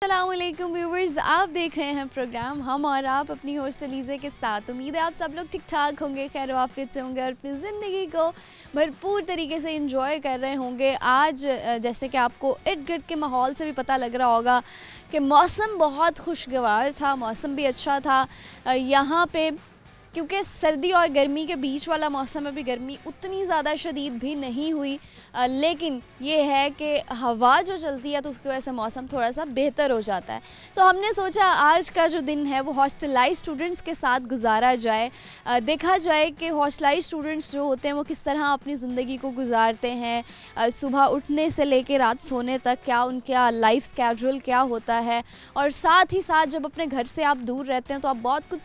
अस्सलामुअलैकुम व्यूवर्स, आप देख रहे हैं प्रोग्राम हम और आप अपनी होस्ट अलीज़ा के साथ। उम्मीद है आप सब लोग ठीक ठाक होंगे, खैर वाफियत से होंगे और अपनी ज़िंदगी को भरपूर तरीके से एंजॉय कर रहे होंगे। आज जैसे कि आपको इर्द गिर्द के माहौल से भी पता लग रहा होगा कि मौसम बहुत खुशगवार था, मौसम भी अच्छा था यहाँ पे, क्योंकि सर्दी और गर्मी के बीच वाला मौसम है। भी गर्मी उतनी ज़्यादा शदीद भी नहीं हुई, लेकिन ये है कि हवा जो चलती है तो उसकी वजह से मौसम थोड़ा सा बेहतर हो जाता है। तो हमने सोचा आज का जो दिन है वो हॉस्टलाइज स्टूडेंट्स के साथ गुजारा जाए, देखा जाए कि हॉस्टलाइज स्टूडेंट्स जो होते हैं वो किस तरह अपनी ज़िंदगी को गुजारते हैं, सुबह उठने से लेकर रात सोने तक क्या उनका लाइफ स्केड्यूल क्या होता है। और साथ ही साथ जब अपने घर से आप दूर रहते हैं तो आप बहुत कुछ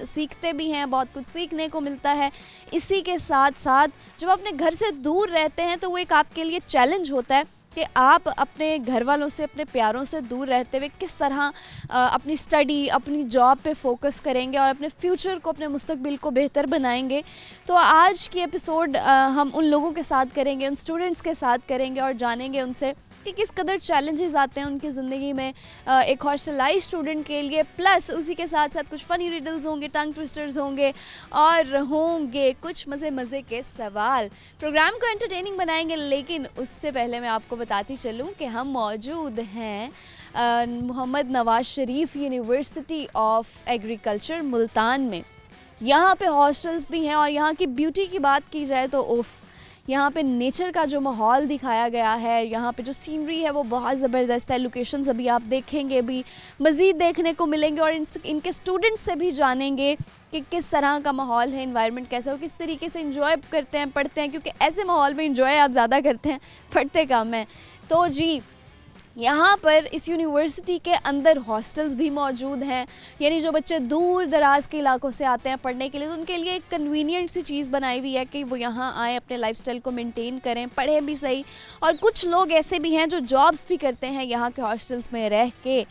सीखते भी हैं, बहुत कुछ सीखने को मिलता है। इसी के साथ साथ जब अपने घर से दूर रहते हैं तो वो एक आपके लिए चैलेंज होता है कि आप अपने घर वालों से, अपने प्यारों से दूर रहते हुए किस तरह अपनी स्टडी, अपनी जॉब पे फोकस करेंगे और अपने फ्यूचर को, अपने मुस्तकबिल को बेहतर बनाएंगे। तो आज की एपिसोड हम उन लोगों के साथ करेंगे, उन स्टूडेंट्स के साथ करेंगे और जानेंगे उनसे कि किस कदर चैलेंजेस आते हैं उनकी ज़िंदगी में एक हॉस्टलाइज स्टूडेंट के लिए। प्लस उसी के साथ साथ कुछ फ़नी रिडल्स होंगे, टंग ट्विस्टर्स होंगे और होंगे कुछ मज़े के सवाल। प्रोग्राम को एंटरटेनिंग बनाएंगे, लेकिन उससे पहले मैं आपको बताती चलूँ कि हम मौजूद हैं Mohammad Nawaz Sharif university of agriculture Multan में। यहाँ पे हॉस्टल्स भी हैं और यहाँ की ब्यूटी की बात की जाए तो उफ़, यहाँ पे नेचर का जो माहौल दिखाया गया है, यहाँ पे जो सीनरी है वो बहुत ज़बरदस्त है। लोकेशंस अभी आप देखेंगे भी मज़ीद देखने को मिलेंगे और इनके स्टूडेंट्स से भी जानेंगे कि किस तरह का माहौल है, एनवायरनमेंट कैसा हो, किस तरीके से इंजॉय करते हैं, पढ़ते हैं, क्योंकि ऐसे माहौल में इंजॉय आप ज़्यादा करते हैं, पढ़ते कम हैं। तो जी यहाँ पर इस यूनिवर्सिटी के अंदर हॉस्टल्स भी मौजूद हैं, यानी जो बच्चे दूर दराज के इलाकों से आते हैं पढ़ने के लिए तो उनके लिए एक कन्वीनियंट सी चीज़ बनाई हुई है कि वो यहाँ आएँ, अपने लाइफस्टाइल को मेंटेन करें, पढ़ें भी सही। और कुछ लोग ऐसे भी हैं जो जॉब्स भी करते हैं यहाँ के हॉस्टल्स में रह के।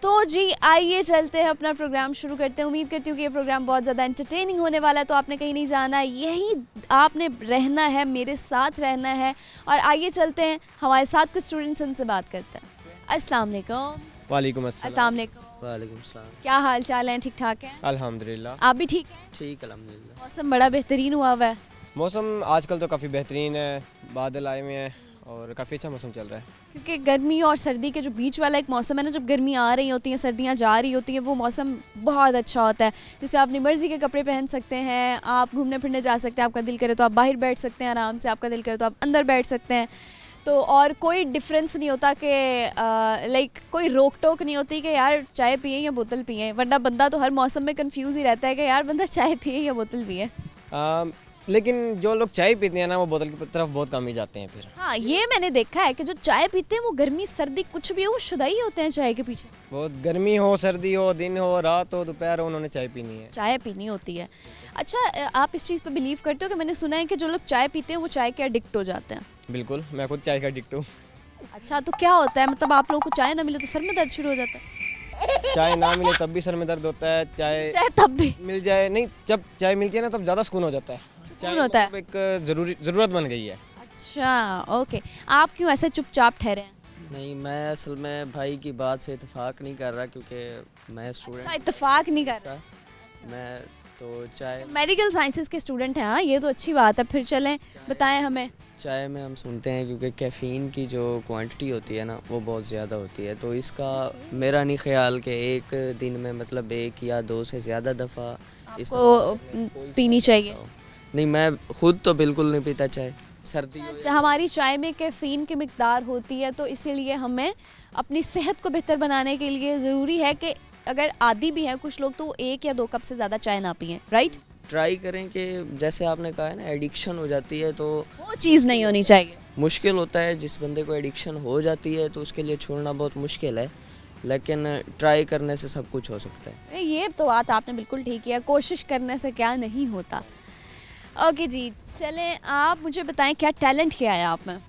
तो जी आइए चलते हैं, अपना प्रोग्राम शुरू करते हैं। उम्मीद करती हूँ कि ये प्रोग्राम बहुत ज़्यादा एंटरटेनिंग होने वाला है, तो आपने कहीं नहीं जाना, यही आपने रहना है, मेरे साथ रहना है। और आइए चलते हैं, हमारे साथ कुछ स्टूडेंट्स उनसे बात करते हैं। अस्सलाम वालेकुम। वालेकुम अस्सलाम। अस्सलाम वालेकुम। वालेकुम सलाम। क्या हाल चाल है? ठीक ठाक है अल्हम्दुलिल्लाह। आप भी ठीक हैं? ठीक अल्हम्दुलिल्लाह। मौसम बड़ा बेहतरीन हुआ हुआ है। मौसम आजकल तो काफ़ी बेहतरीन है, बादल आए हुए हैं और काफ़ी अच्छा मौसम चल रहा है। क्योंकि गर्मी और सर्दी के जो बीच वाला एक मौसम है ना, जब गर्मी आ रही होती हैं, सर्दियाँ जा रही होती हैं, वो मौसम बहुत अच्छा होता है जिसमें आप अपनी मर्ज़ी के कपड़े पहन सकते हैं, आप घूमने फिरने जा सकते हैं, आपका दिल करे तो आप बाहर बैठ सकते हैं आराम से, आपका दिल करे तो आप अंदर बैठ सकते हैं। तो और कोई डिफरेंस नहीं होता कि लाइक कोई रोक टोक नहीं होती कि यार चाय पिए या बोतल पिए, वरना बंदा तो हर मौसम में कंफ्यूज ही रहता है कि यार बंदा चाय पिए या बोतल पिए। लेकिन जो लोग चाय पीते हैं ना वो बोतल की तरफ बहुत कम ही जाते हैं फिर। हाँ, ये मैंने देखा है कि जो चाय पीते हैं वो गर्मी सर्दी कुछ भी हो वो शुदाई होते हैं चाय के पीछे। बहुत गर्मी हो, सर्दी हो, दिन हो, रात हो, दोपहर हो, उन्होंने चाय पीनी है। चाय पीनी होती है। अच्छा, आप इस चीज़ पे बिलीव करते हो कि मैंने सुना है कि जो लोग चाय पीते हैं वो चाय के एडिक्ट हो जाते हैं? बिल्कुल, मैं खुद चाय का एडिक्ट हूँ। अच्छा, तो क्या होता है, मतलब आप लोगों को चाय ना मिले तो सर में दर्द शुरू हो जाता है? चाय ना मिले तब भी सर में दर्द होता है, चाय तब भी मिल जाए नहीं, जब चाय मिलती है ना तब ज़्यादा सुकून हो जाता है। चाय होता है, एक ज़रूरत बन गई है। अच्छा ओके, आप क्यों ऐसे चुपचाप ठहरे हैं? नहीं, मैं असल में भाई की बात से इत्तेफाक नहीं कर रहा क्योंकि मैं स्टूडेंट। अच्छा, इत्तेफाक नहीं कर रहा। मैं तो चाय मेडिकल साइंसेस के स्टूडेंट हैं। हाँ, ये तो अच्छी बात है। फिर चलें, बताएं हमें। चाय में हम सुनते हैं क्योंकि कैफ़ीन की जो क्वांटिटी होती है ना वो बहुत ज़्यादा होती है, तो इसका मेरा नहीं ख्याल कि एक दिन में मतलब 1 या 2 से ज़्यादा दफ़ा आपको पीनी चाहिए। नहीं, मैं खुद तो बिल्कुल नहीं पीता चाय। सर्दी अच्छा, हमारी चाय में कैफ़ीन की मिकदार होती है, तो इसीलिए हमें अपनी सेहत को बेहतर बनाने के लिए ज़रूरी है कि अगर आदी भी हैं कुछ लोग तो 1 या 2 कप से ज़्यादा चाय ना पिएं, राइट? ट्राई करें कि जैसे आपने कहा है ना एडिक्शन हो जाती है, तो वो चीज़ नहीं होनी चाहिए। मुश्किल होता है, जिस बंदे को एडिक्शन हो जाती है तो उसके लिए छोड़ना बहुत मुश्किल है, लेकिन ट्राई करने से सब कुछ हो सकता है। ये तो बात आपने बिल्कुल ठीक किया, कोशिश करने से क्या नहीं होता। ओके जी, चलें आप मुझे बताएं क्या टैलेंट क्या है आप में?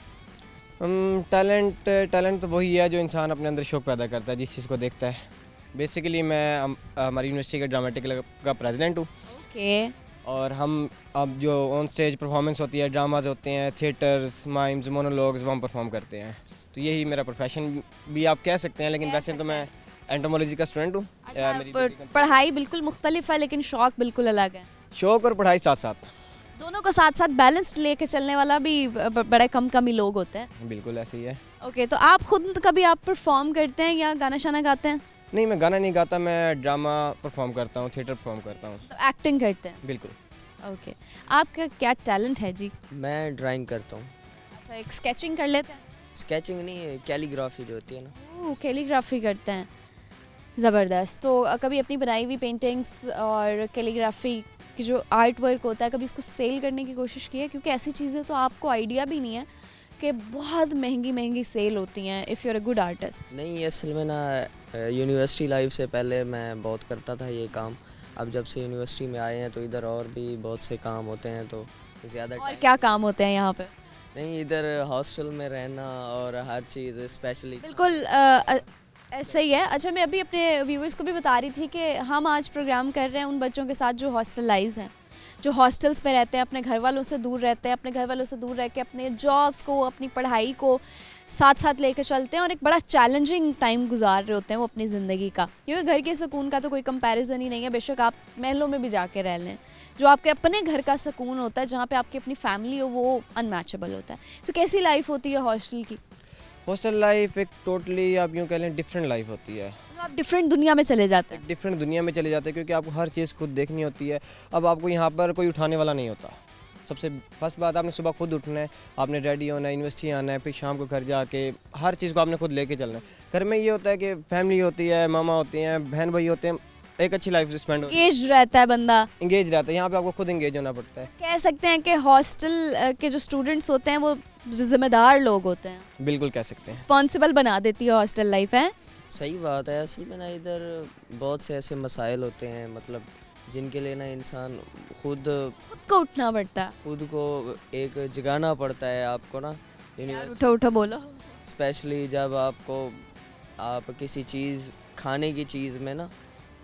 टैलेंट तो वही है जो इंसान अपने अंदर शौक पैदा करता है, जिस चीज़ को देखता है। बेसिकली मैं हमारी यूनिवर्सिटी के ड्रामेटिक क्लब का प्रेसिडेंट हूँ। ओके। और हम अब जो ऑन स्टेज परफॉर्मेंस होती है, ड्रामाज होते हैं, थिएटर्स, माइम्स, मोनोलॉग्स, वो हम परफॉर्म करते हैं। तो यही मेरा प्रोफेशन भी आप कह सकते हैं, लेकिन कह वैसे तो मैं एंटोमोलॉजी का स्टूडेंट हूँ। अच्छा, मेरी डिग्री complete- पढ़ाई बिल्कुल मुख्तलिफ है लेकिन शौक बिल्कुल अलग है। शौक और पढ़ाई साथ साथ। दोनों को साथ साथ बैलेंस लेके चलने वाला भी बड़े कम ही लोग होते हैं। बिल्कुल ऐसे ही है। ओके, तो आप खुद कभी आप परफॉर्म करते हैं या गाना शाना गाते हैं? नहीं, मैं गाना नहीं गाता, मैं ड्रामा परफॉर्म करता हूँ, थिएटर परफॉर्म करता हूँ। तो एक्टिंग करते हैं। बिल्कुल। ओके, आपका क्या टैलेंट है जी? मैं ड्राइंग करता हूँ। अच्छा, एक स्केचिंग कर लेते हैं? स्केचिंग नहीं, कैलीग्राफी जो होती है ना। ओह, कैलीग्राफी करते हैं, ज़बरदस्त। तो कभी अपनी बनाई हुई पेंटिंग्स और कैलीग्राफी की जो आर्ट वर्क होता है, कभी इसको सेल करने की कोशिश की है? क्योंकि ऐसी चीज़ें तो आपको आइडिया भी नहीं है कि बहुत महंगी सेल होती हैं if you are a good artist. नहीं, असल में ना यूनिवर्सिटी लाइफ से पहले मैं बहुत करता था ये काम। अब जब से यूनिवर्सिटी में आए हैं तो इधर और भी बहुत से काम होते हैं, तो ज़्यादा और टाइम क्या काम होते हैं यहाँ पे? नहीं, इधर हॉस्टल में रहना और हर चीज़ स्पेशली। बिल्कुल ऐसा ही है। अच्छा, मैं अभी अपने व्यूवर्स को भी बता रही थी कि हम आज प्रोग्राम कर रहे हैं उन बच्चों के साथ जो हॉस्टलाइज हैं, जो हॉस्टल्स में रहते हैं, अपने घर वालों से दूर रहते हैं, अपने घर वालों से दूर रह के अपने जॉब्स को, अपनी पढ़ाई को साथ साथ लेकर चलते हैं और एक बड़ा चैलेंजिंग टाइम गुजार रहे होते हैं वो अपनी ज़िंदगी का। क्योंकि घर के सुकून का तो कोई कंपैरिजन ही नहीं है, बेशक आप महलों में भी जाके रह लें। जो आपके अपने घर का सुकून होता है, जहाँ पे आपकी अपनी फैमिली हो, वो अनमैचेबल होता है। तो कैसी लाइफ होती है हॉस्टल की? हॉस्टल लाइफ एक टोटली आप यूँ कह लें डिफरेंट लाइफ होती है। तो आप डिफरेंट दुनिया में चले जाते हैं। डिफरेंट दुनिया में चले जाते हैं, क्योंकि आपको हर चीज़ खुद देखनी होती है। अब आपको यहाँ पर कोई उठाने वाला नहीं होता। सबसे फर्स्ट बात, आपने सुबह खुद उठना है, आपने रेडी होना है, यूनिवर्सिटी आना है, फिर शाम को घर जाके हर चीज़ को आपने खुद लेके चलना है। घर में ये होता है कि फैमिली होती है, मामा होती हैं, बहन भाई होते हैं, एक अच्छी लाइफ स्पेंड हो, एंगेज रहता है बंदा, इंगेज रहता है। यहाँ पे आपको खुद इंगेज होना पड़ता है। कह सकते हैं कि हॉस्टल के जो स्टूडेंट्स होते हैं वो जिम्मेदार लोग होते हैं। बिल्कुल कह सकते हैं। रिस्पॉन्सिबल बना देती है हॉस्टल लाइफ है। सही बात है। असल में ना इधर बहुत से ऐसे मसाइल होते हैं, मतलब जिनके लिए ना इंसान खुद खुद को उठना पड़ता है। खुद को एक जगाना पड़ता है आपको ना। यार उठो उठो बोलो। स्पेशली जब आप किसी चीज़ खाने की चीज़ में ना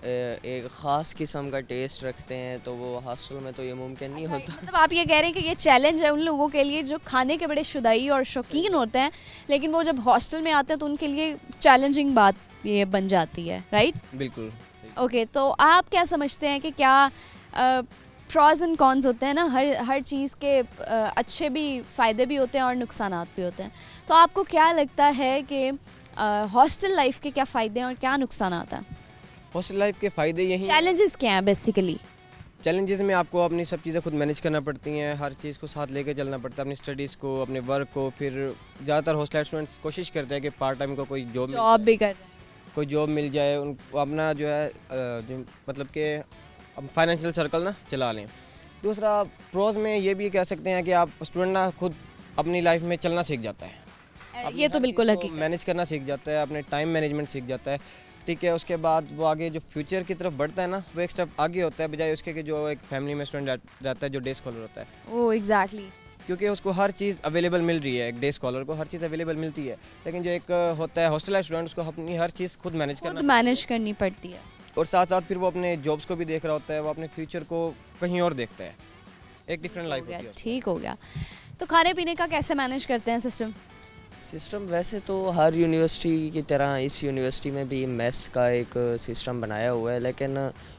एक ख़ास किस्म का टेस्ट रखते हैं, तो वो हॉस्टल में तो ये मुमकिन नहीं अच्छा, होता। मतलब आप ये कह रहे हैं कि ये चैलेंज है उन लोगों के लिए जो खाने के बड़े शुदाई और शौकीन होते हैं, लेकिन वो जब हॉस्टल में आते हैं तो उनके लिए चैलेंजिंग बात ये बन जाती है, राइट? बिल्कुल। ओके, तो आप क्या समझते हैं कि क्या प्रॉज एंड कॉन्स होते हैं ना, हर चीज़ के अच्छे भी फ़ायदे भी होते हैं और नुकसानात भी होते हैं। तो आपको क्या लगता है कि हॉस्टल लाइफ के क्या फ़ायदे हैं और क्या नुकसानात हैं? हॉस्टल लाइफ के फ़ायदे यही, चैलेंजेस क्या हैं बेसिकली? चैलेंजेस में आपको अपनी सब चीज़ें खुद मैनेज करना पड़ती हैं, हर चीज़ को साथ लेके चलना पड़ता है, अपनी स्टडीज़ को, अपने वर्क को। फिर ज़्यादातर हॉस्टल स्टूडेंट्स कोशिश करते हैं कि पार्ट टाइम को कोई जॉब भी कर रहे हैं। कोई जॉब मिल जाए, उनको अपना जो है मतलब कि फाइनेंशियल सर्कल ना चला लें। दूसरा प्रोज में ये भी कह सकते हैं कि आप स्टूडेंट ना खुद अपनी लाइफ में चलना सीख जाता है। ये तो बिल्कुल हकीकत। मैनेज करना सीख जाता है, अपने टाइम मैनेजमेंट सीख जाता है, ठीक है। उसके बाद वो आगे जो फ्यूचर की तरफ बढ़ता है ना, वो एक स्टेप आगे होता है, बजाय उसके कि जो एक फैमिली में स्टूडेंट रहता है जो डे स्कॉलर होता है। ओह एग्जैक्टली। क्योंकि उसको हर चीज़ अवेलेबल मिल रही है, एक डे स्कॉलर को हर चीज़ अवेलेबल मिलती है, लेकिन जो एक होता है हॉस्टल स्टूडेंट, उसको अपनी हर चीज़ खुद मैनेज करनी पड़ती है। और साथ साथ फिर वो अपने जॉब्स को भी देख रहा होता है, वो अपने फ्यूचर को कहीं और देखता है, एक डिफरेंट लाइफ होती है। ठीक हो गया। तो खाने पीने का कैसे मैनेज करते हैं सिस्टम वैसे तो हर यूनिवर्सिटी की तरह इस यूनिवर्सिटी में भी मेस का एक सिस्टम बनाया हुआ है, लेकिन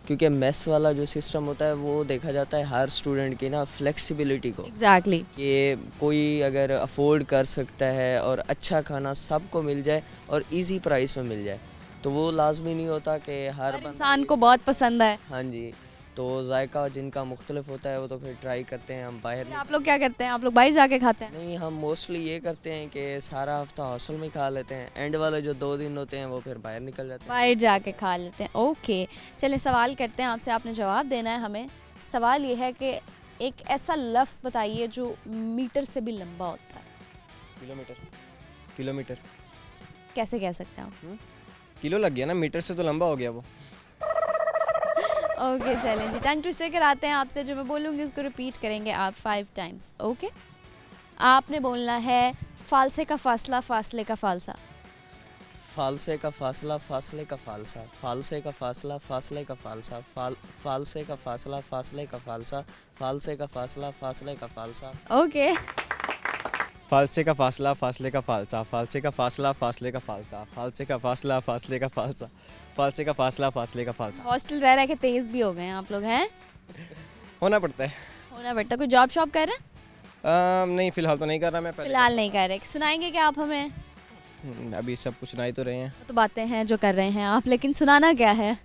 क्योंकि मेस वाला जो सिस्टम होता है वो देखा जाता है हर स्टूडेंट की ना फ्लेक्सिबिलिटी को। एग्जैक्टली। कि कोई अगर अफोर्ड कर सकता है और अच्छा खाना सबको मिल जाए और इजी प्राइस में मिल जाए, तो वो लाजमी नहीं होता कि हर इंसान को बहुत पसंद है। हाँ जी, तो जायका जिनका मुख्तलिफ होता है वो तो फिर ट्राई करते हैं। हम बाहर आप लोग क्या करते हैं? आप लोग बाहर जाके खाते हैं? नहीं, हम मोस्टली ये करते हैं कि सारा हफ्ता हॉस्टल में खा लेते हैं, एंड वाले जो 2 दिन होते हैं वो फिर बाहर निकल जाते हैं, बाहर जाके खा लेते हैं। ओके, चलिए सवाल करते हैं आपसे, आपने जवाब देना है हमें। सवाल ये है कि एक ऐसा लफ्ज़ बताइए जो मीटर से भी लंबा होता है। किलोमीटर। कैसे कह सकते हैं आप? किलो लग गया ना, मीटर से तो लंबा हो गया वो। ओके चलें जी, टंग ट्विस्टर कराते हैं आपसे। जो मैं बोलूँगी उसको रिपीट करेंगे आप 5 टाइम्स। ओके, आपने बोलना है फालसे का फासला, फासले का फालसा। फालसे का फासला, फासले का फालसा, फालसे का फासला, फासले का फालसा, फालसे का फासला, फासले का फालसा, फालसे का फासला, फासले का फालसा। ओके, फालसे का फासला, फासले का फालसा, फालसे का फासला, फासले का फालसा, फालसे का फासला, फासले का फालसा, फालसे का फासला, फासले का फालसा। हॉस्टल रह रह के तेज भी हो गए हैं आप लोग, हैं? होना पड़ता है। होना पड़ता। कोई जॉब शॉप कर रहे हैं? नहीं, फ़िलहाल तो नहीं कर रहा मैं। पहले फिलहाल नहीं कर रहे। सुनाएंगे क्या आप हमें? अभी सब कुछ सुना ही तो रहे हैं। वो तो बातें हैं जो कर रहे हैं आप, लेकिन सुनाना क्या है?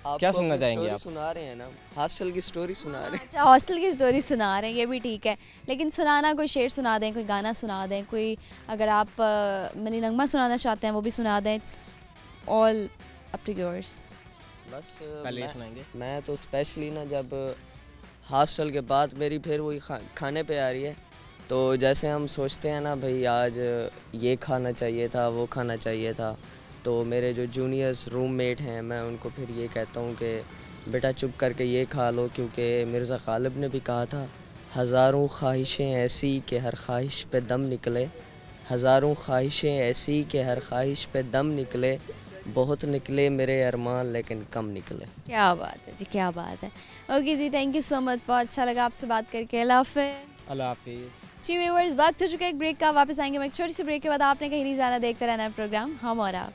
क्या सुनना चाहेंगे आप? सुना रहे हैं ना, हॉस्टल की स्टोरी सुना रहे हैं। अच्छा, हॉस्टल की स्टोरी सुना रहे हैं, ये भी ठीक है, लेकिन सुनाना कोई शेर सुना दें, कोई गाना सुना दें, कोई अगर आप मिली नगमा सुनाना चाहते हैं वो भी सुना दें। It's all up to yours. बस पहले ये सुनाएंगे। मैं तो स्पेशली ना जब हॉस्टल के बाद मेरी फिर वही खाने पे आ रही है, तो जैसे हम सोचते हैं ना भाई आज ये खाना चाहिए था, वो खाना चाहिए था, तो मेरे जो जूनियर्स रूममेट हैं मैं उनको फिर ये कहता हूँ कि बेटा चुप करके ये खा लो, क्योंकि मिर्ज़ा गालिब ने भी कहा था हज़ारों ख्वाहिशें ऐसी कि हर ख्वाहिश पे दम निकले, हज़ारों ख्वाहिशें ऐसी कि हर ख्वाहिश पे दम निकले, बहुत निकले मेरे अरमान लेकिन कम निकले। क्या बात है जी, क्या बात है। ओके जी, थैंक यू सो मच, बहुत अच्छा लगा आपसे बात करके। अल्लाह हाफिज़। अल्लाह हाफिज़। जी व्यूअर्स, वक्त हो चुका है एक ब्रेक का, वापस आएंगे मैं एक छोटी सी ब्रेक के बाद। आपने कहीं नहीं जाना, देखते रहना है प्रोग्राम हम और आप।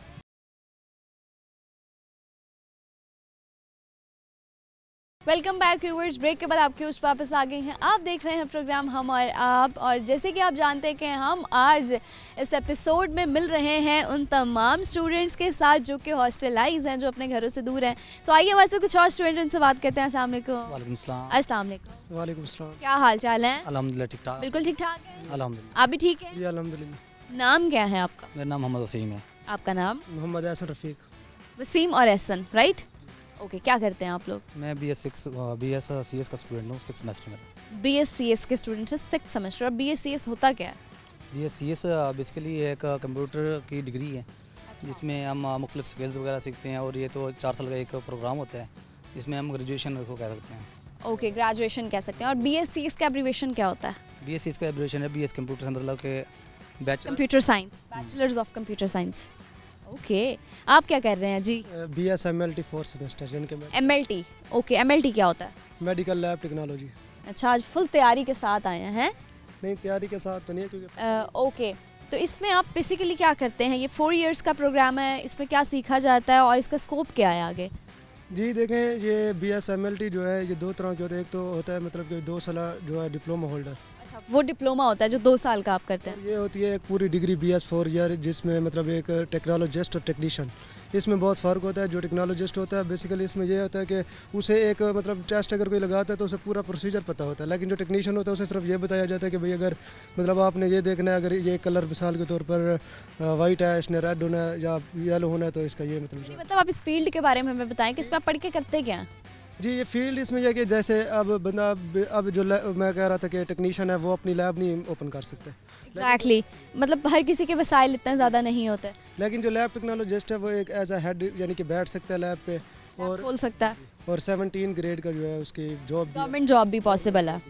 वेलकम बैक व्यूअर्स, ब्रेक के बाद आपके होस्ट वापस आ गए हैं। आप देख रहे हैं प्रोग्राम हम और आप, और जैसे कि आप जानते हैं कि हम आज इस एपिसोड में मिल रहे हैं उन तमाम स्टूडेंट्स के साथ जो कि हॉस्टलाइज हैं, जो अपने घरों से दूर हैं। तो आइए हमारे साथ कुछ और स्टूडेंट उनसे बात करते हैं। अस्सलाम वालेकुम। वालेकुम सलाम। अस्सलाम वालेकुम। वालेकुम सलाम। क्या हाल चाल है? अल्हम्दुलिल्लाह ठीक ठाक। बिल्कुल ठीक ठाक है। अल्हम्दुलिल्लाह। आप भी ठीक है? जी अल्हम्दुलिल्लाह। नाम क्या है आपका? मेरा नाम मोहम्मद वसीम है। आपका नाम? मोहम्मद एहसन रफ़ीक। वसीम और एहसन, राइट? ओके, क्या करते हैं आप लोग? मैं BS का स्टूडेंट हूँ, 6 सेमेस्टर में। BScs के स्टूडेंट है, 6 सेमेस्टर। और BScs होता क्या है? BScs बेसिकली एक कंप्यूटर की डिग्री है जिसमें हम मुख्तलिफ स्किल्स वगैरह सीखते हैं, और ये तो 4 साल का एक प्रोग्राम होता है जिसमें हम ग्रेजुएशन उसको कह सकते हैं। ओके, ग्रेजुएशन कह सकते हैं। और BScs का एब्रीविएशन क्या होता है? BScs का एब्रीविएशन है BS कंप्यूटर से, मतलब कि computer science, bachelors of computer science. Okay, आप क्या कर रहे हैं जी? BS MLT 4 सेमेस्टर, जिनके में MLT। ओके, MLT क्या होता है? Medical lab technology. अच्छा, आज फुल तैयारी के साथ आए हैं। नहीं, तैयारी के साथ तो नहीं है क्योंकि ओके, तो इसमें आप बेसिकली क्या करते हैं? ये 4 इयर्स का प्रोग्राम है, इसमें क्या सीखा जाता है और इसका स्कोप क्या है आगे? जी देखें, ये BS MLT जो है ये 2 तरह के होते हैं। एक तो होता है मतलब कि 2 साल जो है डिप्लोमा होल्डर। अच्छा, वो डिप्लोमा होता है जो 2 साल का आप करते हैं। ये होती है एक पूरी डिग्री BS 4 ईयर, जिसमें मतलब एक टेक्नोलॉजिस्ट और टेक्नीशियन, इसमें बहुत फ़र्क होता है। जो टेक्नोलॉजिस्ट होता है बेसिकली इसमें ये होता है कि उसे एक मतलब टेस्ट अगर कोई लगाता है तो उसे पूरा प्रोसीजर पता होता है, लेकिन जो टेक्नीशियन होता है उसे सिर्फ ये बताया जाता है कि भाई अगर मतलब आपने ये देखना है, अगर ये कलर मिसाल के तौर पर वाइट है, इसने रेड होना है या येलो होना है, तो इसका ये मतलब आप इस फील्ड के बारे में हमें बताएं कि इसमें आप पढ़ के करते क्या हैं? जी। ये फील्ड इसमें यह कि जैसे अब बंदा अब जो मैं कह रहा था कि टेक्नीशियन है वो अपनी लैब नहीं ओपन कर सकते। एग्जैक्टली, मतलब हर किसी के वसाइल इतने ज़्यादा नहीं होते, लेकिन जो लैब टेक्नोलॉजिस्ट है वो एक एज अ हेड यानी कि बैठ सकता है लैब पे, और खोल सकता है, और 17 ग्रेड का जो है उसकी जॉब, गवर्नमेंट जॉब भी पॉसिबल है।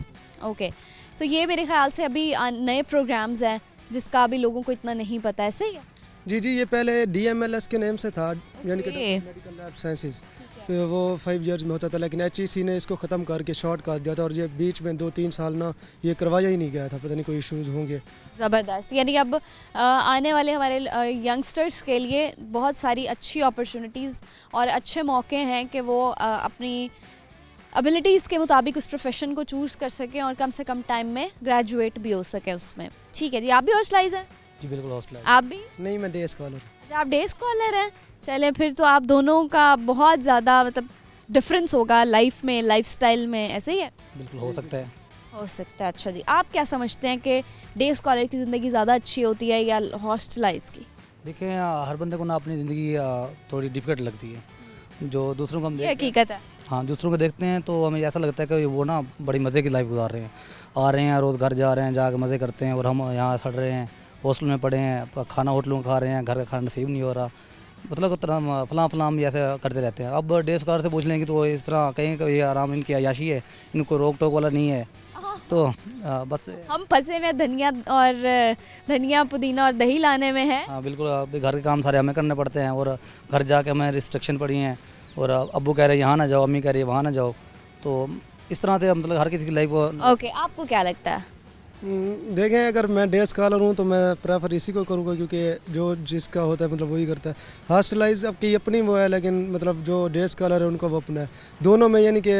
ओके, तो ये मेरे ख्याल से अभी नए प्रोग्राम्स हैं जिसका अभी लोगों को इतना नहीं पता है, सही है? जी जी। ये पहले DMLS के नेम से था, यानी कि Okay. मेडिकल लैब साइंसेज, वो 5 इयर्स में होता था, लेकिन HEC ने इसको ख़त्म करके शॉर्ट कर दिया था, और ये बीच में 2-3 साल ना ये करवाया ही नहीं गया था, पता नहीं कोई इश्यूज़ होंगे। ज़बरदस्त। यानी अब आने वाले हमारे यंगस्टर्स के लिए बहुत सारी अच्छी अपॉर्चुनिटीज़ और अच्छे मौके हैं कि वो अपनी एबिलिटीज़ के मुताबिक उस प्रोफेशन को चूज़ कर सकें और कम से कम टाइम में ग्रेजुएट भी हो सके उसमें। ठीक है जी, आप भी हॉस्टलाइज हैं? जी बिल्कुल हॉस्टल। आप भी? नहीं, मैं डे स्कॉलर। अच्छा, आप डे स्कॉलर हैं। चलें, फिर तो आप दोनों का बहुत ज़्यादा मतलब डिफरेंस होगा लाइफ में, लाइफस्टाइल में, ऐसे ही है? बिल्कुल हो सकता है। हो सकता है। अच्छा जी, आप क्या समझते हैं कि डे स्कॉलर की ज़िंदगी ज़्यादा अच्छी होती है या हॉस्टलाइज की? देखिए हर बंदे को ना अपनी ज़िंदगी थोड़ी डिफिकल्ट लगती है, जो दूसरों को हम ये देखते हैं। हकीकत है। हाँ, दूसरों को देखते हैं तो हमें ऐसा लगता है कि वो ना बड़ी मज़े की लाइफ गुजार रहे हैं, आ रहे हैं रोज़ घर जा रहे हैं, जाकर मज़े करते हैं, और हम यहाँ सड़ रहे हैं, हॉस्टल में पड़े हैं, खाना होटलों में खा रहे हैं, घर का खाना नसीब नहीं हो रहा, मतलब फलां हम ऐसे करते रहते हैं। अब डे स्कॉलर से पूछ लेंगे तो वो इस तरह कहेंगे कि ये आराम इनकी अयाशी है, इनको रोक टोक वाला नहीं है, तो बस हम फंसे में धनिया पुदीना और दही लाने में है। हाँ बिल्कुल, अभी घर के काम सारे हमें करने पड़ते हैं, और घर जाके हमें रिस्ट्रिक्शन पड़ी हैं, और अब्बू कह रहे हैं यहाँ ना जाओ, अम्मी कह रही है वहाँ ना जाओ, तो इस तरह से मतलब हर किसी की लाइफ। ओके, आपको क्या लगता है? देखें, अगर मैं डे स्कॉलर हूँ तो मैं प्रेफर इसी को करूँगा, क्योंकि जो जिसका होता है मतलब वही करता है। हॉस्टलाइज आपकी अपनी वो है, लेकिन मतलब जो डे स्कॉलर है उनका वो अपना है। दोनों में यानी कि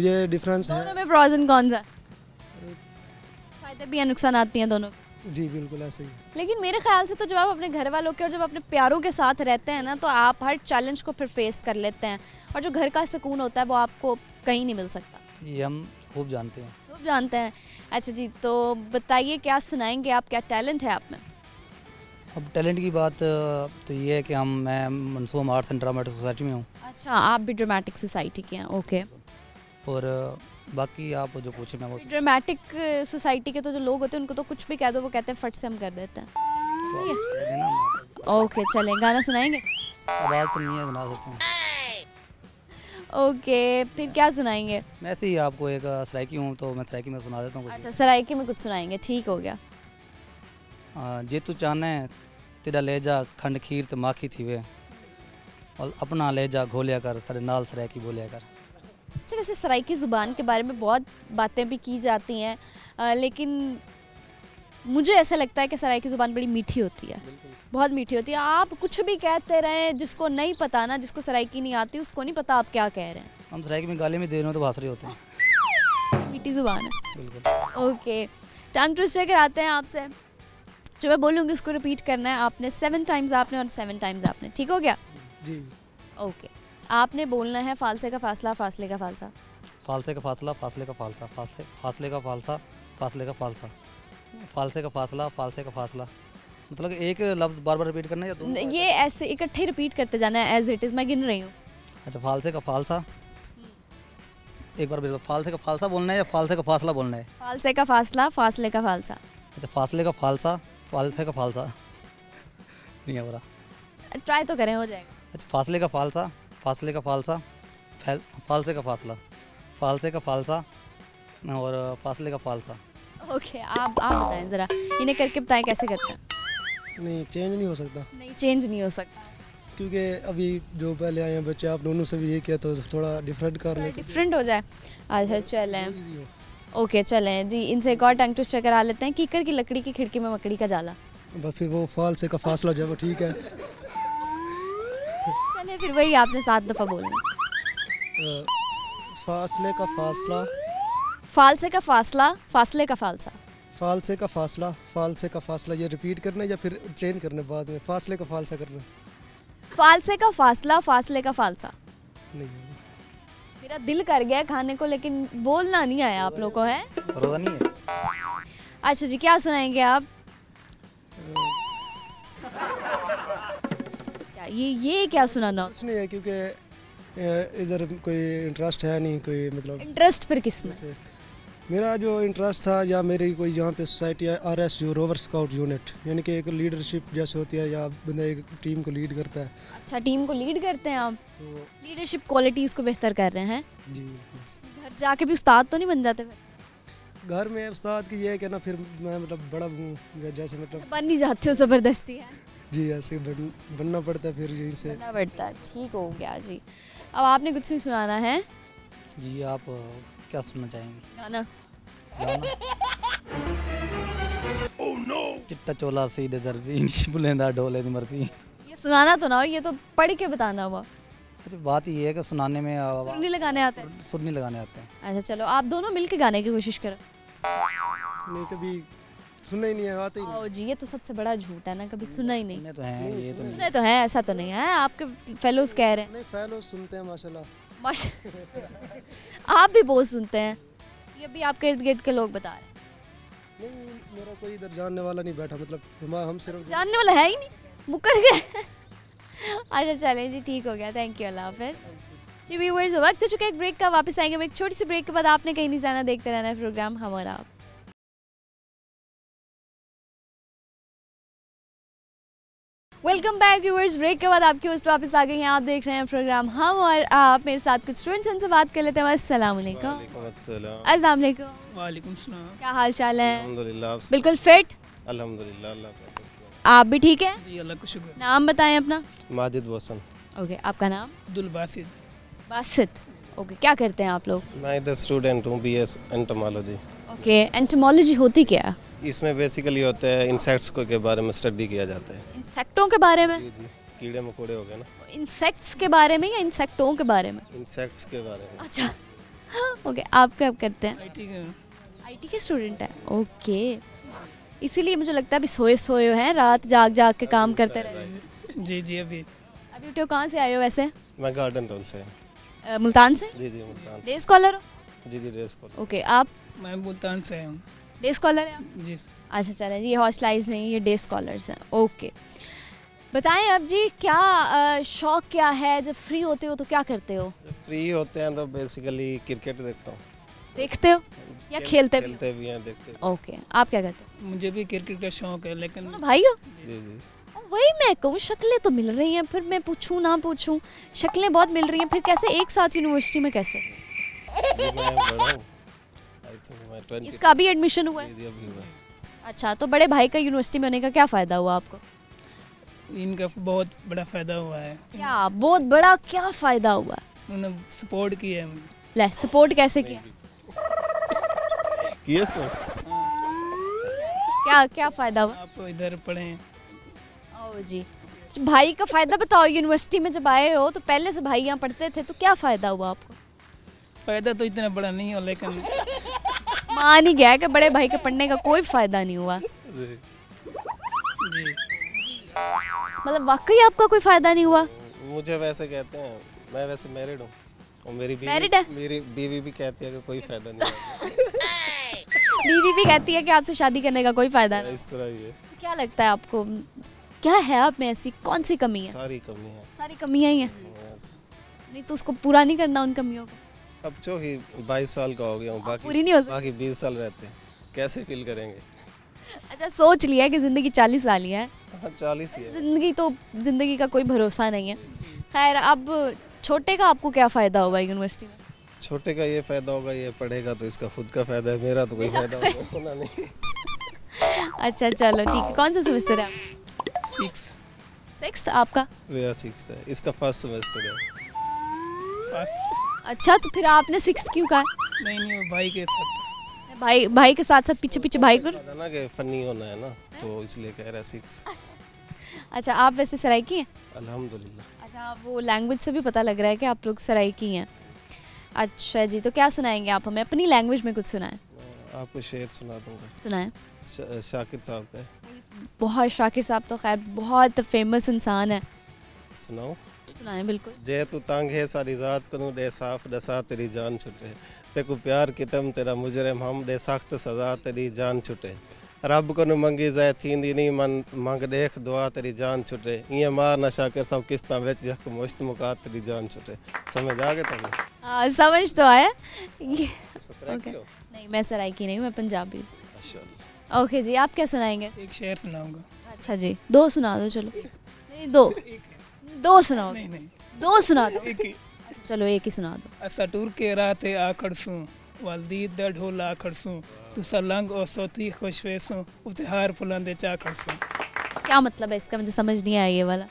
ये डिफरेंस है। दोनों में प्रॉज एंड कॉन्स है, फायदे भी हैं नुकसान भी हैं दोनों के। जी बिल्कुल ऐसे ही। लेकिन मेरे ख्याल से तो जब आप अपने घर वालों के और जब अपने प्यारों के साथ रहते हैं ना, तो आप हर चैलेंज को फिर फेस कर लेते हैं, और जो घर का सुकून होता है वो आपको कहीं नहीं मिल सकता। ये हम खूब जानते हैं। खूब जानते हैं। अच्छा जी, तो बताइए क्या सुनाएंगे आप, क्या टैलेंट है आप में? अब टैलेंट की बात तो ये है कि मैं मनसूम आर्ट्स एंड ड्रामेटिक सोसाइटी में हूँ। अच्छा, आप भी ड्रामेटिक सोसाइटी के हैं, ओके। और बाकी आप जो पूछे मैं वो ड्रामेटिक सोसाइटी के तो जो लोग होते हैं उनको तो कुछ भी कह दो वो कहते हैं फट से हम कर देते हैं। सही है? कह देना। ओके, चलें, गाना सुनाएंगे? आवाज़ तो नहीं है, सुना सकते हैं। ओके, फिर क्या सुनाएंगे? मैं ऐसे ही आपको एक सराइकी हूँ तो मैं सराइकी में सुना देता हूँ कुछ। अच्छा, सराइकी में कुछ सुनाएंगे, ठीक हो गया। जे तू चाहना है तेरा लेजा खंड खीर ते माखी थी वे, और अपना लेजा घोलिया कर सारे नाल सराइकी बोलिया कर। अच्छा, वैसे सराइकी ज़ुबान के बारे में बहुत बातें भी की जाती हैं, लेकिन मुझे ऐसा लगता है कि सराइकी ज़ुबान बड़ी मीठी होती है, बहुत मीठी होती है। आप कुछ भी कहते रहें, जिसको नहीं पता ना, जिसको सराइकी नहीं आती उसको नहीं पता आप क्या कह रहे हैं। हम सराइकी में गाली में दे रहे हो तो भाषा होते हैं। मीठी ज़ुबान है, बिल्कुल। ओके। टंग ट्विस्टर कराते हैं आपसे, जो मैं बोलूँगी उसको रिपीट करना है आपने 7 टाइम्स, आपने और 7 टाइम्स आपने, ठीक हो गया? जी ओके। आपने बोलना है फालसे का फासला, फासले का फालसा। फालसे का फासला, फासले का फालसा, फासले का फालसा, फासले का फालसा, फालसे का फासला, फालसे का फासला। मतलब एक लफ्ज़ बार बार रिपीट करना है या दो? ये ऐसे इकट्ठे रिपीट करते जाना है एज इट इज़, मैं गिन रही हूँ। अच्छा, फालसे का फालसा, एक बार फालसे का फालसा बोलना है या फालसे का फासला बोलना है? फालसे का फासला, फासले का फालसा। अच्छा, फासले का फालसा, फालसे का फालसा नहीं हो रहा। ट्राई तो करें, हो जाएगा। अच्छा, फासले का फालसा, फासले का फालसा, फालसे का फासला, फालसे का फालसा और फासले का फालसा। ओके, आप बताएं ज़रा, इन्हें करके बताएं कैसे करते हैं। नहीं, चेंज नहीं हो सकता, नहीं, चेंज नहीं हो सकता क्योंकि अभी जो पहले आए हैं बच्चे, आप दोनों से भी ये किया तो थोड़ा डिफरेंट कर ले, डिफरेंट हो जाए। अच्छा, चलें, इजी हो। ओके, चलें जी। इनसे एक और टंग ट्विस्टर करा लेते हैं। कीकर की लकड़ी की खिड़की में मकड़ी का जाला। बस फिर वो फाल से का फासला जो है वो ठीक है। चले, फिर वही आपने 7 दफ़ा बोलना। फासले का फासला, फालसे का फासला, फासले का फालसा। फाल से का फासला, फाल से का फासला, ये रिपीट करना है या फिर चेंज करना है बाद में? फासले का फालसा करना फालसे का फासला, फासले का फालसा। नहीं। मेरा दिल कर गया खाने को, लेकिन बोलना नहीं आया आप लोगों को, है? रोज़ा नहीं है। अच्छा जी, क्या सुनाएंगे आप? क्या ये क्या सुनाना? कुछ नहीं है, क्योंकि इधर कोई इंटरेस्ट है नहीं, कोई मतलब इंटरेस्ट फिर किस में? जैसे मेरा जो इंटरेस्ट था, या मेरी कोई यहाँ पे सोसाइटी है RS जो रोवर स्काउट यूनिट, यानी कि एक लीडरशिप जैसे होती है, या बंदा एक टीम को लीड करता है। अच्छा, टीम को लीड करते हैं आप, तो लीडरशिप क्वालिटीज़ को बेहतर कर रहे हैं। जी, घर जाके भी उस्ताद तो नहीं बन जाते फिर? घर में उस्ताद की ये है कि ना, फिर मैं मतलब बड़ा हूँ जैसे मतलब बन नहीं जाते हो, ज़बरदस्ती है, जी ऐसे बनना पड़ता है फिर यहीं से। बनना पड़ता है, ठीक हो गया जी। अब आपने कुछ नहीं सुनाना है जी, आप क्या सुनना चाहेंगे? गाना। चिट्टा चोला सीधे दर्दी बुलेंदा ढोले दी मरती। ये सुनाना तो ना हो, ये तो पढ़ के बताना हुआ। अच्छा, बात ये है कि सुनाने में सुर नहीं लगाने आते हैं? सुर नहीं लगाने आते हैं। अच्छा, चलो आप दोनों मिल के गाने की कोशिश करो। नहीं, कभी सुना ही नहीं है, आते ही नहीं। आओ जी, ये तो सबसे बड़ा झूठ है ना, कभी सुना ही नहीं। सुने तो हैं, ये तो नहीं। सुने तो है, ऐसा तो नहीं है, आपके फेलोज कह रहे हैं। नहीं, फैलो सुनते हैं माशाल्लाह। आप भी बहुत सुनते हैं, ये भी आपके इर्द गिर्द के लोग बता रहे हैं। नहीं, मेरा कोई इधर जानने वाला नहीं बैठा, मतलब हम सिर्फ जानने वाला है ही नहीं, मुकर गए। अच्छा, चलें जी, ठीक हो गया, थैंक यू, अल्लाह हाफिज़ जी। व्यूअर्स, वक्त हो चुका है एक ब्रेक का, वापस आएंगे हम एक छोटी सी ब्रेक के बाद। आपने कहीं नहीं जाना, देखते रहना है प्रोग्राम हम और आप। वेलकम बैक व्यूअर्स, ब्रेक के बाद आपकी होस्ट वापस आ गई हैं। आप देख रहे हैं प्रोग्राम हम और आप। मेरे साथ कुछ स्टूडेंट्स उनसे बात कर लेते हैं। अस्सलाम वालेकुम। अस्सलाम वालेकुम। वालेकुम सलाम। क्या हाल चाल है? अल्हम्दुलिल्लाह। बिल्कुल फिट? अल्हम्दुलिल्लाह, अल्लाह का शुक्र। आप भी ठीक है? जी अल्लाह का शुक्र। नाम बताएं अपना। माजिद वसन। ओके, आपका नाम? अब्दुल बासित। बासित। ओके, क्या करते हैं आप लोग? मैं इधर स्टूडेंट हूँ, BS एंटोमोलॉजी। ओके, एंटोमोलॉजी होती क्या है? इसमें बेसिकली होता है इंसेक्ट्स को के बारे में स्टडी किया जाता है। इंसेक्टों के बारे में? जी, कीड़े मकोड़े हो गए ना। इंसेक्ट्स के बारे में या इंसेक्टों के बारे में? इंसेक्ट्स के बारे में। अच्छा ओके, आप क्या करते हैं? आईटी के स्टूडेंट हैं, ओके। इसीलिए मुझे लगता है अभी सोए सोए हैं, रात जाग जाग के काम करते रहे। जी जी अभी उठे हो? कहाँ से आए हो वैसे? मैं गार्डन टाउन से। मुल्तान से? जी जी मुल्तान। डे स्कॉलर हो? जी जी डे स्कॉलर। ओके, आप? मैं मुल्तान से हूँ। डे स्कॉलर है आप? जी। अच्छा चलें जी, ये हॉस्टलाइज नहीं, ये डे स्कॉलर्स हैं, ओके। बताएं अब जी, क्या शौक क्या है? जब फ्री होते हो तो क्या करते हो? फ्री होते हैं तो बेसिकली क्रिकेट देखता हूँ। देखते हो या खेलते भी? खेलते भी हैं, देखते भी। ओके, आप क्या करते हो? मुझे भी क्रिकेट का शौक है, लेकिन भाई हो? जी जी। वही मैं कहूँ, शक्लें तो मिल रही हैं, फिर मैं पूछूं ना पूछूं, शक्लें बहुत मिल रही हैं, फिर कैसे एक साथ यूनिवर्सिटी में कैसे? मैं बड़ा हूँ, आई थिंक मैं 20। इसका भी एडमिशन हुआ है? जी अभी हुआ है। अच्छा, तो बड़े भाई का यूनिवर्सिटी में होने का क्या फ़ायदा हुआ आपको? इनका बहुत बड़ा फ़ायदा हुआ है। क्या बहुत बड़ा क्या फ़ायदा हुआ? उन्होंने सपोर्ट किया है। ले, सपोर्ट कैसे किया? क्या क्या फ़ायदा हुआ? आप इधर पढ़ें। ओ जी, भाई का फ़ायदा बताओ। यूनिवर्सिटी में जब आए हो तो पहले से भाई यहाँ पढ़ते थे, तो क्या फ़ायदा हुआ आपको? फ़ायदा तो इतना बड़ा नहीं हो, लेकिन मान ही गया कि बड़े भाई के पढ़ने का कोई फ़ायदा नहीं हुआ। जी मतलब वाकई आपका कोई फ़ायदा नहीं हुआ? मुझे वैसे कहते हैं, मैं वैसे मैरिड हूँ और मेरी Married है? मेरी बीवी भी कहती है कि कोई फ़ायदा नहीं है। बीवी भी कहती है कि आपसे शादी करने का कोई फ़ायदा नहीं। इस तरह ही है। क्या लगता है आपको, क्या है आप में ऐसी कौन सी कमी है? सारी कमी है। सारी कमियां ही हैं। Yes। नहीं तो उसको पूरा नहीं करना उन कमियों को? अब जो ही 22 साल का हो गया हूँ, पूरी नहीं हो सकती? बाकी 20 साल रहते हैं, कैसे फील करेंगे? अच्छा, सोच लिया है कि ज़िंदगी 40 साल ही है। हाँ 40 ही है। ज़िंदगी का कोई भरोसा नहीं है। खैर, अब छोटे का आपको क्या फ़ायदा हुआ यूनिवर्सिटी में? छोटे का ये फ़ायदा होगा, ये पढ़ेगा तो इसका खुद का फ़ायदा है, मेरा तो कोई फ़ायदा होना नहीं। अच्छा चलो ठीक है। कौन सा सेमेस्टर है आपका? 6th आपका? मेरा 6th है, इसका फर्स्ट सेमेस्टर है। फर्स्ट अच्छा, तो फिर आपने 6th क्यों कहा? नहीं वो भाई के साथ। भाई के साथ साथ पीछे पीछे भाई को? पता ना कि फ़नी होना है ना, तो इसलिए कह रहा है 6। अच्छा, आप वैसे सराइकी हैं? अल्हम्दुलिल्लाह। अच्छा, वो लैंग्वेज से भी पता लग रहा है कि आप लोग सराइकी हैं। अच्छा जी, तो क्या सुनाएंगे आप हमें? अपनी लैंग्वेज में कुछ सुनाएं। आपको शेर सुना दूंगा। सुनाएं। शाकिर साहब का। बहुत, शाकिर साहब तो खैर बहुत फेमस इंसान है। सुनाओ। सुनाएं बिल्कुल। जे तू तंग है सारी रात कनू दे साफ दसा तेरी जान छुटे, ते को प्यार कितम तेरा मुजरिम हम दे सख्त सजा तेरी जान छुटे, रब कनू मंगी जाए थींदी नहीं मन मंग देख दुआ तेरी जान छुटे, ये मार ना शाकिर साहब किस्ता विच यक मुश्त मुका तेरी जान छुटे। समझ आ गए तुम? समझ तो आया। ससुराल हो? नहीं, मैं सराइकी नहीं हूँ, मैं पंजाबी। माशाल्लाह। ओके जी, आप क्या सुनाएंगे? एक शेर सुनाऊंगा। अच्छा जी, 2 सुना दो। चलो, नहीं 2 सुनाओ। नहीं 2 सुना दो। एक ही। चलो एक ही सुना दो। असटूर के राते आखड़सू वालदी द ढोला आखड़सू तू सलंग और सोती खुशवेसू उतहार फुलांदे चाखड़सू। क्या मतलब है इसका? मुझे समझ नहीं आया ये वाला।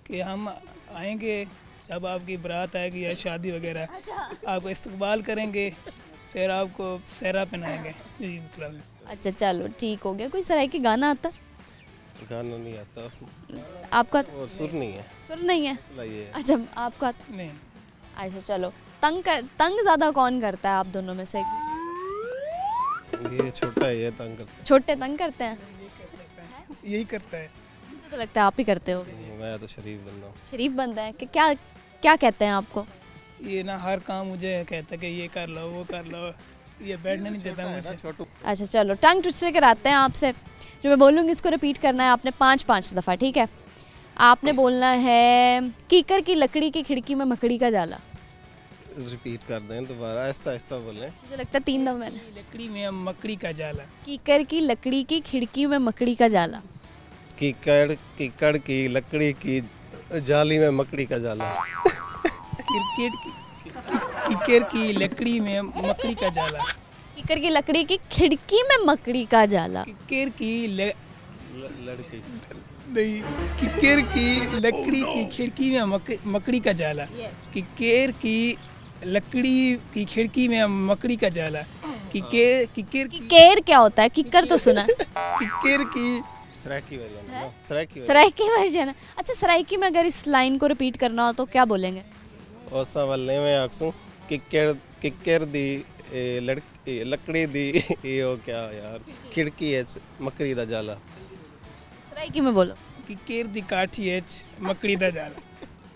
कि हम आएंगे जब आपकी बारात आएगी या शादी वगैरह, आपको इस्तकबाल करेंगे, फिर आपको सहरा पहनाएंगे। यही मतलब है। अच्छा चलो ठीक हो गया। कोई सराइकी गाना आता? गाना नहीं आता आपका? और सुर नहीं है। सुर नहीं है? ये अच्छा, आपका? नहीं। अच्छा चलो, तंग ज़्यादा कौन करता है आप दोनों में से? ये छोटा है, ये तंग करता छोटे तंग करते हैं? यही करता है। मुझे तो लगता है आप ही करते हो। है। मैं तो शरीफ बंदा हूँ। शरीफ बंदा है कि क्या? क्या कहते हैं आपको? ये ना हर काम मुझे कहता है कि ये कर लो वो कर लो, ये बैठने नहीं देता मुझे। छोटू। अच्छा चलो, टंग ट्विस्टर कराते हैं आपसे। जो मैं बोलूँगी इसको रिपीट करना है आपने 5-5 दफ़ा, ठीक है? आपने बोलना है कीकर की लकड़ी की खिड़की में मकड़ी का जाला। रिपीट कर दें दोबारा, आहिस्ता आहिस्ता बोलें। मुझे लगता है 3 दफ़ा मैंने। लकड़ी में मकड़ी का जाला। कीकर की लकड़ी की खिड़की में मकड़ी का जाला। कीकड़ की लकड़ी की जाली में मकड़ी का जाला। कीकर की लकड़ी में मकड़ी का जाला। कीकर की लकड़ी की खिड़की में मकड़ी का जाला। कीकर की लड़की नहीं, कीकर की लकड़ी की खिड़की में मकड़ी का जाला। कीकर की लकड़ी की खिड़की में मकड़ी का जाला। किक्कर किकेर क्या होता है? किक्कर तो सुना है। किक्कर की सराकी वर्जन है ना, सराकी सराइकी वर्जन है। अच्छा, सराइकी में अगर इस लाइन को रिपीट करना हो तो क्या बोलेंगे? ओसा वल्ले में आखसूं किक्कर दी लकड़ी दी यो क्या यार खिड़की है मकड़ी दा जाला। सराइकी में बोलो। किक्कर दी काठी है मकड़ी दा जाला,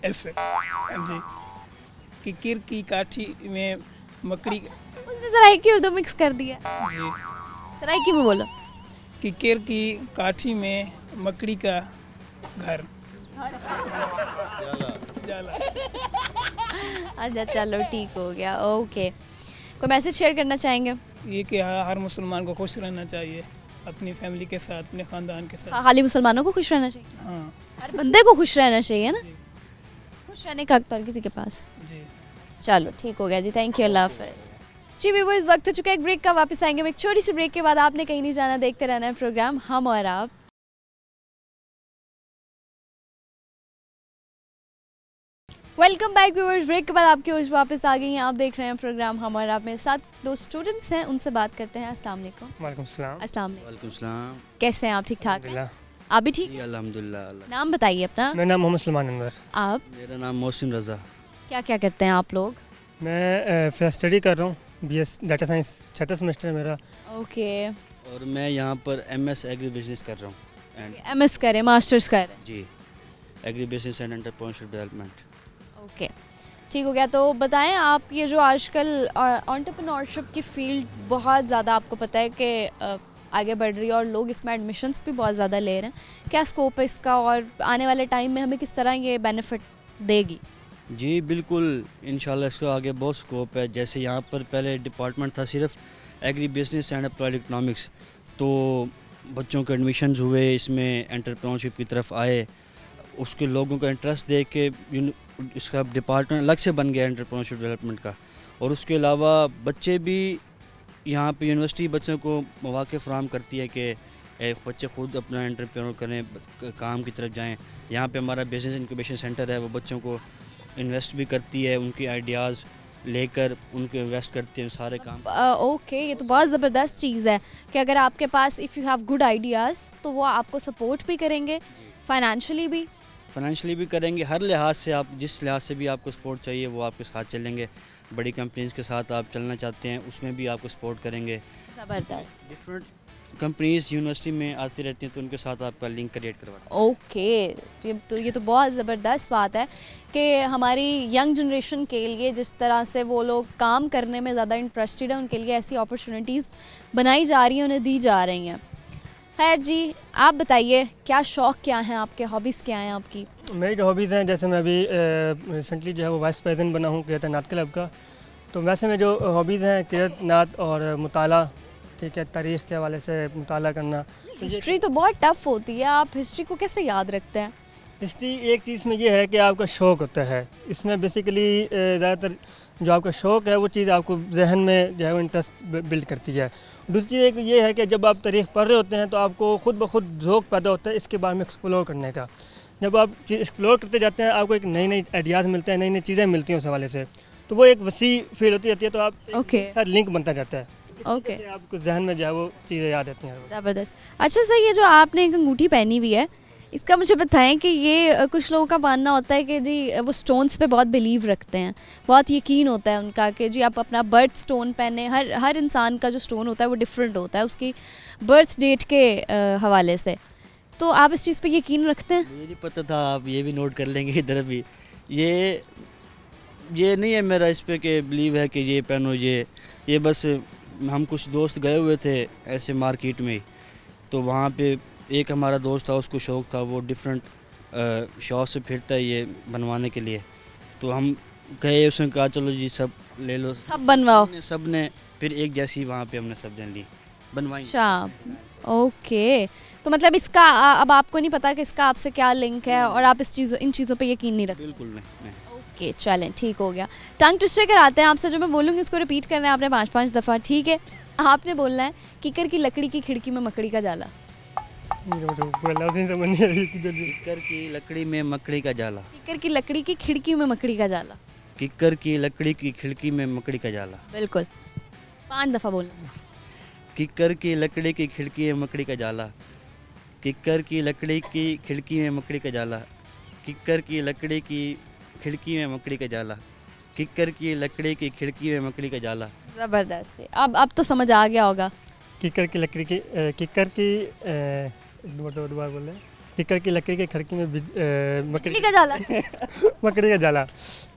ऐसे। हाँ जी, किक्कर की काठी में मकड़ी। उसने सराइकी उर्दू मिक्स कर दिया। जी, सराइकी में बोलो। किक्कर की काठी में मकड़ी का घर जाला। अच्छा चलो ठीक हो गया, ओके। कोई मैसेज शेयर करना चाहेंगे? ये कि हर मुसलमान को खुश रहना चाहिए अपनी फैमिली के साथ, अपने ख़ानदान के साथ। खाली मुसलमानों को खुश रहना चाहिए? हाँ हर बंदे को खुश रहना चाहिए ना? जी खुश रहने का हक तो हर किसी के पास। जी। चलो ठीक हो गया जी, थैंक यू, अल्लाह हाफ़िज़। जी व्यूअर्स, वक्त हो चुका है एक ब्रेक का, वापस आएंगे एक छोटी सी ब्रेक के बाद। आपने कहीं नहीं जाना, देखते रहना है प्रोग्राम हम और आप। वेलकम बैक व्यूअर्स, ब्रेक के बाद आपकी होश वापस आ गई हैं। आप देख रहे हैं प्रोग्राम हम और आप। मेरे साथ दो स्टूडेंट्स हैं, उनसे बात करते हैं। अस्सलाम वालेकुम। वालेकुम सलाम। अस्सलाम वालेकुम। वालेकुम सलाम। कैसे हैं आप? ठीक ठाक हैं? अल्हम्दुलिल्लाह। आप भी ठीक? जी अल्हम्दुलिल्लाह। नाम बताइए अपना। मेरा नाम मोहम्मद सलमान अनवर। आप मेरा नाम मोहसिन रज़ा। क्या क्या करते हैं आप लोग? मैं फिर स्टडी कर रहा हूँ, बीएस डाटा साइंस, 6वां सेमेस्टर है मेरा। ओके। और मैं यहाँ पर एमएस एग्री बिजनेस कर रहा हूँ एंड एमएस करें, मास्टर्स करें? जी agri business and entrepreneurship development. Okay ठीक हो गया। तो बताएं आप, ये जो आजकल एंटरप्रेन्योरशिप की फील्ड बहुत ज़्यादा आपको पता है कि आगे बढ़ रही है और लोग इसमें एडमिशन्स भी बहुत ज़्यादा ले रहे हैं, क्या स्कोप है इसका और आने वाले टाइम में हमें किस तरह ये बेनिफिट देगी? जी बिल्कुल, इंशाल्लाह इसका आगे बहुत स्कोप है। जैसे यहाँ पर पहले डिपार्टमेंट था सिर्फ agree business and applied economics, तो बच्चों के एडमिशन्स हुए, इसमें एंटरप्रेन्योरशिप की तरफ आए, उसके लोगों का इंटरेस्ट देख के इसका डिपार्टमेंट अलग से बन गया एंटरप्रेन्योरशिप डेवलपमेंट का। और उसके अलावा बच्चे भी यहाँ पे यूनिवर्सिटी बच्चों को मौक़े फराहम करती है कि बच्चे खुद अपना एंटरप्रेन्योर करें, काम की तरफ जाएं। यहाँ पे हमारा बिजनेस इंक्यूबेशन सेंटर है, वो बच्चों को इन्वेस्ट भी करती है, उनकी आइडियाज़ लेकर उनको इन्वेस्ट करते हैं सारे काम। ओके, ये तो बहुत ज़बरदस्त चीज़ है कि अगर आपके पास if you have good ideas तो वो आपको सपोर्ट भी करेंगे, फाइनेंशियली भी करेंगे। हर लिहाज से, आप जिस लिहाज से भी आपको सपोर्ट चाहिए वो आपके साथ चलेंगे। बड़ी कंपनीज़ के साथ आप चलना चाहते हैं, उसमें भी आपको सपोर्ट करेंगे। ज़बरदस्त। डिफरेंट कंपनीज़ यूनिवर्सिटी में आती रहती हैं, तो उनके साथ आपका लिंक क्रिएट करवाना। ओके, ये तो बहुत ज़बरदस्त बात है कि हमारी यंग जनरेशन के लिए जिस तरह से वो लोग काम करने में ज़्यादा इंटरेस्टेड है, उनके लिए ऐसी अपॉर्चुनिटीज़ बनाई जा रही हैं, उन्हें दी जा रही हैं। खैर जी, आप बताइए क्या शौक़ क्या हैं आपके, हॉबीज़ क्या हैं आपकी? मेरी जो हॉबीज़ हैं, जैसे मैं अभी रिसेंटली जो है वो वाइस प्रेसिडेंट बना हूँ क़िरात नात क्लब का। तो वैसे में जो हॉबीज़ हैं क़िरात नात और मुताला, ठीक है, तारीख़ के हवाले से मुताला करना। हिस्ट्री तो बहुत टफ़ होती है, आप हिस्ट्री को कैसे याद रखते हैं? हिस्ट्री एक चीज़ में ये है कि आपका शौक़ होता है, इसमें बेसिकली ज़्यादातर जो आपका शौक़ है वो चीज़ आपको जहन में जो है वो इंटरेस्ट बिल्ड करती है। दूसरी एक ये है कि जब आप तारीख़ पढ़ रहे होते हैं तो आपको खुद ब खुद ज़ौक़ पैदा होता है इसके बारे में एक्सप्लोर करने का। जब आप चीज़ एक्सप्लोर करते जाते हैं, आपको एक नई नई आइडियाज़ मिलते हैं, नई नई चीज़ें मिलती हैं उस हवाले से, तो वो एक वसी फील्ड होती रहती है, तो आप साथ लिंक बनता जाता है। ओके, आपको जहन में जो है वो चीज़ें याद रहती हैं। ज़बरदस्त। अच्छा सर, ये जो आपने एक अंगूठी पहनी हुई है, इसका मुझे बताएं कि ये कुछ लोगों का मानना होता है कि जी वो स्टोन्स पे बहुत बिलीव रखते हैं, बहुत यकीन होता है उनका कि जी आप अपना बर्थ स्टोन पहने। हर इंसान का जो स्टोन होता है वो डिफरेंट होता है उसकी बर्थ डेट के हवाले से। तो आप इस चीज़ पे यकीन रखते हैं? मुझे नहीं पता था, आप ये भी नोट कर लेंगे इधर भी। ये नहीं है मेरा इस पे कि बिलीव है कि ये पहनो, ये बस हम कुछ दोस्त गए हुए थे ऐसे मार्केट में, तो वहाँ पे एक हमारा दोस्त था, उसको शौक़ था, वो डिफरेंट शौक़ से फिरता है ये बनवाने के लिए। तो हम गए, उसने कहा चलो जी सब ले लो, सब बनवाओ। सब ने फिर एक जैसी वहाँ पे हमने सब ने ली, बनवाई। अच्छा, ओके। तो मतलब इसका अब आपको नहीं पता कि इसका आपसे क्या लिंक है और आप इन चीज़ों पे यकीन नहीं रखते? बिल्कुल नहीं। ओके, चलें, ठीक हो गया। टंग ट्विस्टर कराते हैं आपसे, जो मैं बोलूँगी उसको रिपीट करना है आपने 5-5 दफ़ा, ठीक है? आपने बोलना है किकर की लकड़ी की खिड़की में मकड़ी का जाला। किक्कर की लकड़ी में मकड़ी का जाला। किकर की लकड़ी की खिड़की में मकड़ी का जाला। किक्कर की लकड़ी की खिड़की में मकड़ी का जाला। बिल्कुल। 5 दफ़ा बोलना। किक्कर की लकड़ी की खिड़की में मकड़ी का जाला, किक्कर की लकड़ी की खिड़की में मकड़ी का जाला, किक्कर की लकड़ी की खिड़की में मकड़ी का जाला, किक्कर की लकड़ी की खिड़की में मकड़ी का जाला। ज़बरदस्त जी। अब तो समझ आ गया होगा। किक्कर की लकड़ी की किक्कर की दोबारा बोल रहे हैं। किक्कर की लकड़ी की खिड़की में मकड़ी का जाला। मकड़ी का जाला,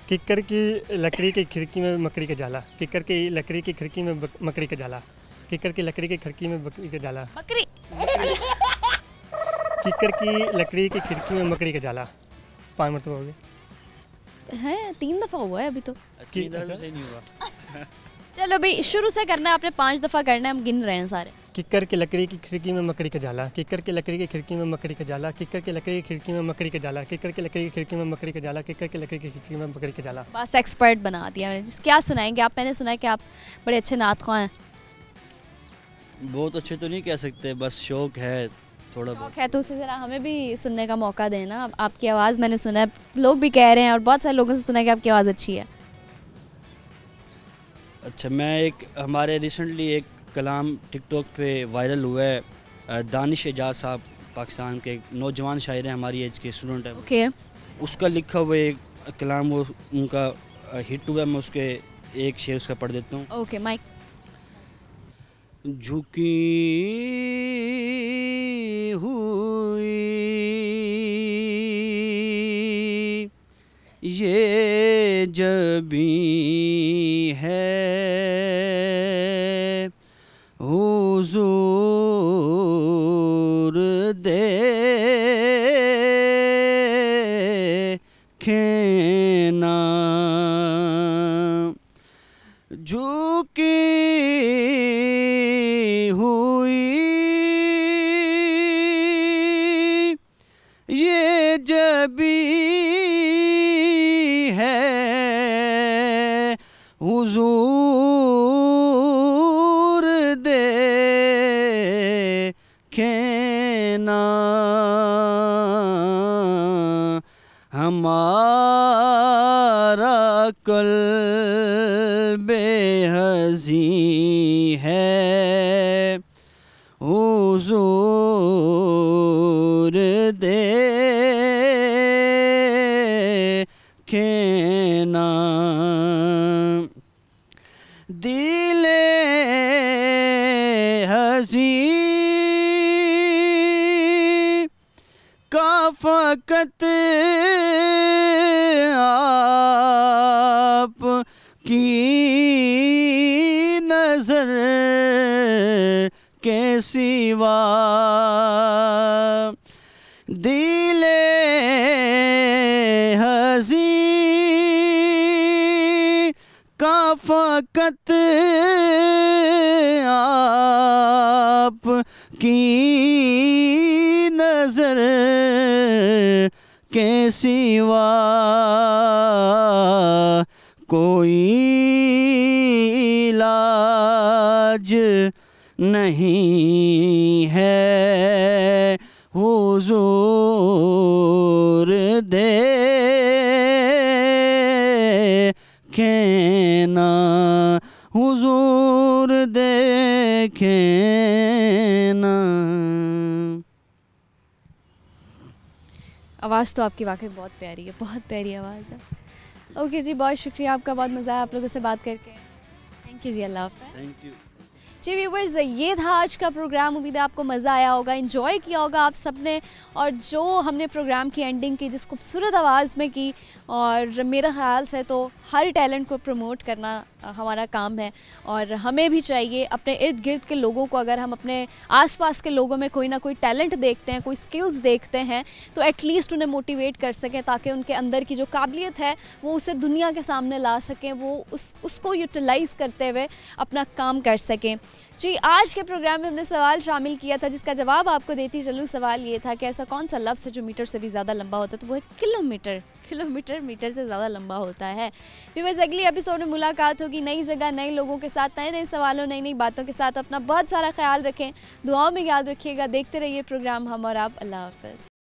किक्कर की लकड़ी की खिड़की में मकड़ी का जाला, किक्कर की लकड़ी की खिड़की में मकड़ी का जाला, किक्कर की लकड़ी की खिड़की में मकड़ी का जाला, बकरी। किक्कर की लकड़ी की खिड़की में मकड़ी का जाला। 5 मरतबा हो गए हैं, 3 दफ़ा हुआ है अभी तो। सही नहीं हुआ। चलो भाई शुरू से करना है, आपने 5 दफ़ा करना है, हम गिन रहे हैं सारे। किक्कर की लकड़ी की खिड़की में मकड़ी का जाला, किक्कर की लकड़ी की खिड़की में मकड़ी का जाला, किक्कर की लकड़ी की खिड़की में मकड़ी का जाला, किक्कर की लकड़ी की खिड़की में मकड़ी का जाला, किक्कर की लकड़ी की खिड़की में मकड़ी का जाला। बस एक्सपर्ट बना दिया मैंने। क्या सुनाएंगे आप? मैंने सुना है कि आप बड़े अच्छे नात ख़्वाह हैं। बहुत अच्छे तो नहीं कह सकते, बस शौक है थोड़ा बहुत। शौक है तो उसे ज़रा हमें भी सुनने का मौका देना। आपकी आवाज़ मैंने सुना है, लोग भी कह रहे हैं और बहुत सारे लोगों से सुना है कि आपकी आवाज़ अच्छी है। अच्छा, मैं हमारे रिसेंटली एक कलाम टिकटॉक पे वायरल हुआ है, दानिश एजाज साहब पाकिस्तान के एक नौजवान शायर हैं, हमारी एज के स्टूडेंट हैं। ओके। उसका लिखा हुआ एक कलाम वो उनका हिट हुआ है, मैं उसके एक शेर उसका पढ़ देता हूँ। Okay mic. झुकी हुई ये जबी है हुजूर देखना, झुकी हुई ये जबी है हुजूर देखना, हमारा क़ल्बे हज़ीं है हुजूर देखना, दिले हज़ीं का फ़क़त आप की नज़र के सिवा, दिले हज़ीं का फ़क़त आप की नज़र के सिवा कोई इलाज नहीं है हुजूर देखना, हुजूर देखना। आवाज़ तो आपकी वाकई बहुत प्यारी है, बहुत प्यारी आवाज़ है। ओके जी, बहुत शुक्रिया आपका, बहुत मज़ा आया आप लोगों से बात करके। थैंक यू जी, अल्लाह हाफ़िज़। थैंक यू जी व्यूवर्स, ये था आज का प्रोग्राम। उम्मीद है आपको मज़ा आया होगा, एंजॉय किया होगा आप सब ने। और जो हमने प्रोग्राम की एंडिंग की जिस खूबसूरत आवाज़ में की, और मेरा ख़्याल से तो हर टैलेंट को प्रमोट करना हमारा काम है। और हमें भी चाहिए अपने इर्द गिर्द के लोगों को, अगर हम अपने आसपास के लोगों में कोई ना कोई टैलेंट देखते हैं, कोई स्किल्स देखते हैं, तो एटलीस्ट उन्हें मोटिवेट कर सकें, ताकि उनके अंदर की जो काबिलियत है वो उसे दुनिया के सामने ला सकें, वो उसको यूटिलाइज़ करते हुए अपना काम कर सकें। जी, आज के प्रोग्राम में हमने सवाल शामिल किया था जिसका जवाब आपको देती चलूँ। सवाल ये था कि ऐसा कौन सा लफ्ज़ है जो मीटर से भी ज़्यादा लंबा होता है, तो वो है किलोमीटर। किलोमीटर मीटर से ज़्यादा लंबा होता है। फिर बस अगली एपिसोड में मुलाकात होगी नई जगह, नए लोगों के साथ, नए नए सवालों, नई नई बातों के साथ। अपना बहुत सारा ख्याल रखें, दुआओं में याद रखिएगा। देखते रहिए प्रोग्राम हम और आप। अल्लाह हाफ़िज़।